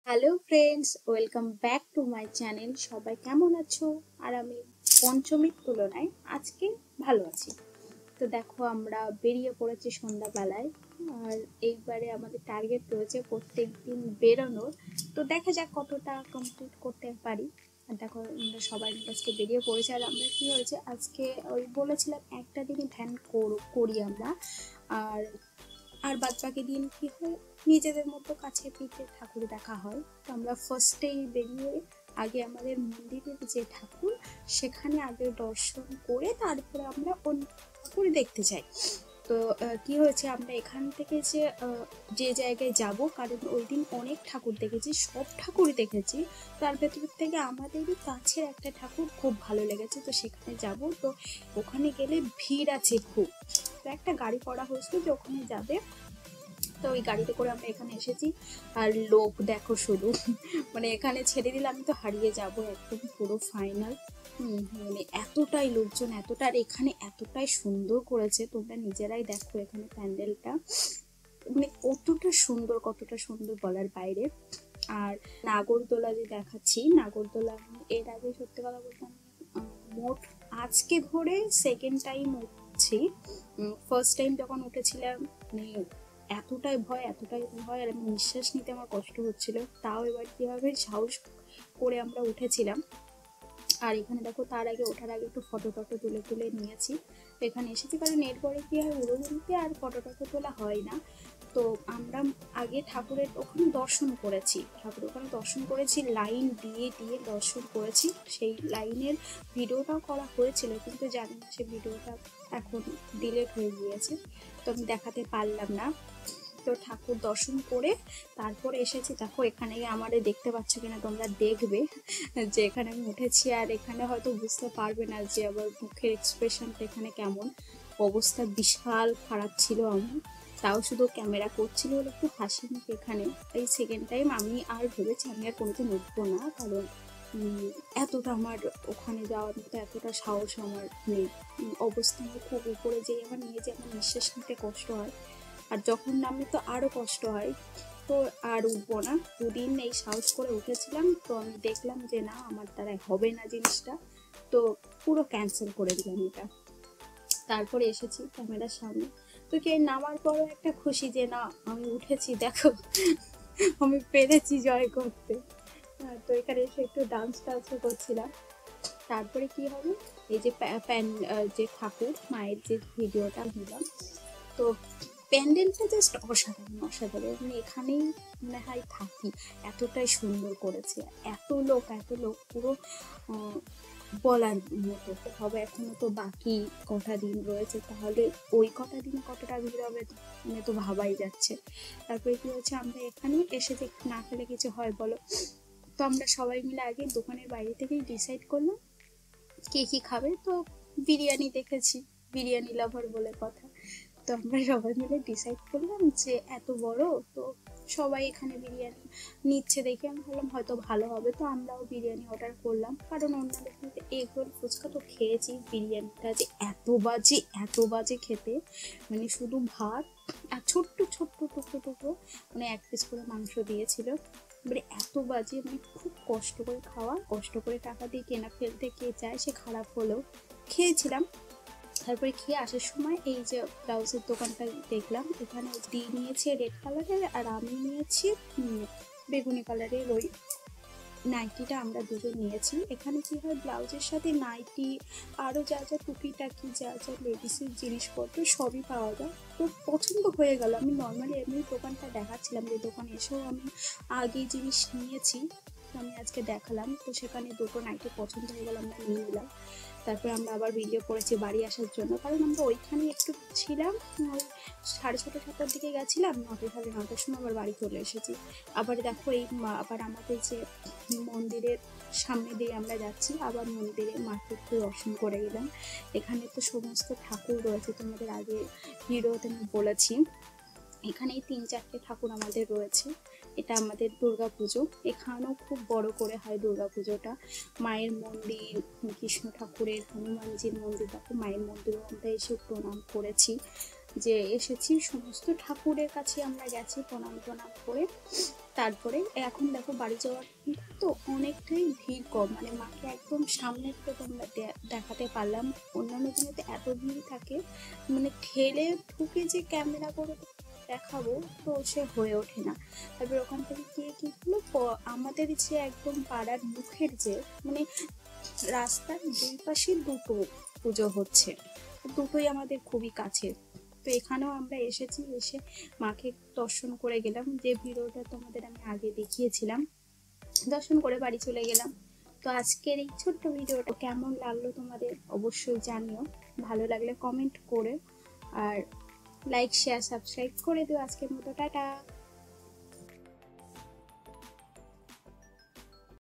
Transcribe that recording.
Hello friends, welcome back to my channel. সবাই কেমন আছো? আর আমি পঞ্চমীর তুলনায় আজকে ভালো আছি। তো দেখো, আমরা বেরিয়ে পড়েছি সন্ধ্যাবেলায়। আর এইবারে আমাদের টার্গেট রয়েছে প্রত্যেক দিন বেরোনোর। তো দেখা যাক কতটা কমপ্লিট করতে পারি। আর দেখো, আমরা সবাই আজকে বেরিয়ে পড়েছি। আর আমরা কি হয়েছে, আজকে ওই বলেছিলাম একটা দিনই ধ্যান করি আমরা। আর আর বাদ বাকি দিন কি হয়, নিজেদের মতো কাছে পিঠে ঠাকুর দেখা হয়। তো আমরা ফার্স্টেই বেরিয়ে আগে আমাদের মন্দিরের যে ঠাকুর, সেখানে আগে দর্শন করে তারপরে আমরা অন্য ঠাকুর দেখতে যাই। তো কি হয়েছে, আমরা এখান থেকে যে জায়গায় যাব, কারণ ওই দিন অনেক ঠাকুর দেখেছি, সব ঠাকুরই দেখেছি। তার ভেতর থেকে আমাদেরই কাছের একটা ঠাকুর খুব ভালো লেগেছে, তো সেখানে যাব। তো ওখানে গেলে ভিড় আছে খুব। তো একটা গাড়ি করা হয়েছিল যে ওখানে যাবে। তো ওই গাড়িতে করে আমরা এখানে এসেছি। আর লোক দেখো শুধু, মানে এখানে ছেড়ে দিলে আমি তো হারিয়ে যাব একদম পুরো ফাইনাল। মানে এতটাই লোকজন, এতটা, আর এখানে এতটাই সুন্দর করেছে, তোমরা নিজেরাই দেখো এখানে প্যান্ডেলটা, মানে কতটা সুন্দর বলার বাইরে। আর নাগরদোলা যে দেখাচ্ছি, নাগরদোলা আমি এর আগে সত্যি কথা বলতাম মোট আজকে ধরে সেকেন্ড টাইম উঠছি। ফার্স্ট টাইম যখন উঠেছিলাম, মানে এতটাই ভয়, আর আমি নিঃশ্বাস নিতে আমার কষ্ট হচ্ছিল। তাও এবার কিভাবে সাহস করে আমরা উঠেছিলাম। আর এখানে দেখো, তার আগে ওঠার আগে একটু ফটো টটো তুলে নিয়েছি। তো এখানে এসেছি, কারণ এরপরে কি হয়, উড়োগুলিতে আর ফটো টটো তোলা হয় না। তো আমরা আগে ঠাকুরের ওখানে দর্শন করেছি, লাইন দিয়ে দিয়ে দর্শন করেছি। সেই লাইনের ভিডিওটাও করা হয়েছিল, কিন্তু জানি না সে ভিডিওটা এখন ডিলিট হয়ে গিয়েছে, তো আমি দেখাতে পারলাম না। তো ঠাকুর দর্শন করে তারপর এসেছি। দেখো এখানে আমাদের দেখতে পাচ্ছ কিনা তোমরা দেখবে, যে এখানে আমি উঠেছি। আর এখানে হয়তো বুঝতে পারবে না যে আমার মুখের এক্সপ্রেশনটা এখানে কেমন। অবস্থা বিশাল খারাপ ছিল আমার, তাও শুধু ক্যামেরা করছিল বলে একটু হাসি মুখ। এখানে এই সেকেন্ড টাইম আমি আর ভেবেছি আমি আর কোনোদিন উঠবো না, কারণ এতটা আমার ওখানে যাওয়ার মতো এতটা সাহস আমার নেই। অবস্থা খুব উপরে যেয়ে আমার নিঃশ্বাস নিতে কষ্ট হয়, আর যখন নামলে তো আরো কষ্ট হয়। তো আর উঠবো না, দুদিন এই সাহস করে উঠেছিলাম। তো আমি দেখলাম যে না, আমার দ্বারা হবে না জিনিসটা, তো পুরো ক্যান্সেল করে দিলাম এটা। তারপরে এসেছি ক্যামেরার সামনে। তো কে নামার পরও একটা খুশি যে না, আমি উঠেছি, দেখো আমি পেরেছি জয় করতে। তো এখানে এসে একটু ডান্স টান্সও করছিলাম। তারপরে কি হবে, এই যে যে ঠাকুর মায়ের যে ভিডিওটা দিলাম, তো প্যান্ডেলটা জাস্ট অসাধারণ। আমি এখানেই মনে হয় থাকি, এতটাই সুন্দর করেছে। এত লোক পুরো বলার মতো হবে। এখনো তো বাকি কটা দিন রয়েছে, তাহলে ওই কটা দিনে কতটা ভিড় হবে, মানে তো ভাবাই যাচ্ছে। তারপরে কি হচ্ছে, আমরা এখানে এসে যে না খেলে কিছু হয় বলো। তো আমরা সবাই মিলে আগে দোকানের বাইরে থেকেই ডিসাইড করলাম কে কি খাবে। তো বিরিয়ানি দেখেছি, বিরিয়ানি লাভার বলে কথা। তো আমরা সবাই মিলে ডিসাইড করলাম যে এত বড়, তো সবাই এখানে বিরিয়ানি নিচ্ছে দেখে আমি ভাবলাম হয়তো ভালো হবে। তো আমরাও বিরিয়ানি অর্ডার করলাম, কারণ অন্যদের মধ্যে এগ রোল ফুচকা তো খেয়েছি, বিরিয়ানিটা যে এত বাজে খেতে। মানে শুধু ভাত আর ছোট্ট ছোট্ট টুকরো টুকরো, মানে 1 পিস করে মাংস দিয়েছিল। মানে এত বাজে, মানে খুব কষ্ট করে খাওয়া, কষ্ট করে টাকা দিয়ে কেনা, ফেলতে কে চায়, সে খারাপ হলেও খেয়েছিলাম। তারপরে খেয়ে আসার সময় এই যে ব্লাউজের দোকানটা দেখলাম, এখানে দিয়ে নিয়েছে রেড কালারের, আর আমি নিয়েছি বেগুনি কালারের ওই নাইটিটা। আমরা দুজন নিয়েছি। এখানে কি হয়, ব্লাউজের সাথে নাইটি আরও যা যা টুকিটাকি যা যা লেডিসের জিনিসপত্র সবই পাওয়া যায়। তো পছন্দ হয়ে গেল। আমি নর্মালি এমনি দোকানটা দেখাচ্ছিলাম, যে দোকানে এসেও আমি আগে জিনিস নিয়েছি, আমি আজকে দেখালাম। তো সেখানে দুটো নাইটি পছন্দ হয়ে গেল, আমরা নিয়ে নিলাম। তারপরে আমরা আবার বেরিয়ে পড়েছি বাড়ি আসার জন্য, কারণ আমরা ওইখানে একটু ছিলাম। ওই 6:30-7টার দিকে গেছিলাম, 9:00-9:30টার সময় আবার বাড়ি চলে এসেছি। আবার দেখো এই আবার আমাদের যে মন্দিরের সামনে দিয়ে আমরা যাচ্ছি, আবার মন্দিরে মাকে একটু দর্শন করে গেলাম। এখানে তো সমস্ত ঠাকুর রয়েছে, তোমাদের আগে ভিডিওতে আমি বলেছি। এখানেই 3-4টে ঠাকুর আমাদের রয়েছে। এটা আমাদের দুর্গাপুজো, এখানেও খুব বড় করে হয় দুর্গাপুজোটা। মায়ের মন্দির, কৃষ্ণ ঠাকুরের, হনুমানজির মন্দির, দেখো মায়ের মন্দিরও আমরা এসে প্রণাম করেছি। যে এসেছি, সমস্ত ঠাকুরের কাছে আমরা গেছি প্রণাম টনাম করে। তারপরে এখন দেখো বাড়ি যাওয়ার তো অনেকটাই ভিড় কম, মানে মাকে একদম সামনে থেকে তোমরা দেখাতে পারলাম। অন্যান্য দিনে তো এত ভিড় থাকে, মানে ঠেলে ঢুকে যে ক্যামেরা করে দেখাবো তো সে হয়ে ওঠে না। তারপর ওখান থেকে গিয়ে কি হলো, আমাদের যে একদম পাড়ার মুখের যে মানে রাস্তার দুই পাশে দুটো পুজো হচ্ছে, দুটোই আমাদের খুবই কাছে। তো এখানেও আমরা এসেছি, এসে মাকে দর্শন করে গেলাম। যে ভিডিওটা তোমাদের আমি আগে দেখিয়েছিলাম, দর্শন করে বাড়ি চলে গেলাম। তো আজকের এই ছোট্ট ভিডিওটা কেমন লাগলো তোমাদের অবশ্যই জানিও, ভালো লাগলে কমেন্ট করে আর লাইক শেয়ার সাবস্ক্রাইব করে দিও। আজকের মতো টাটা।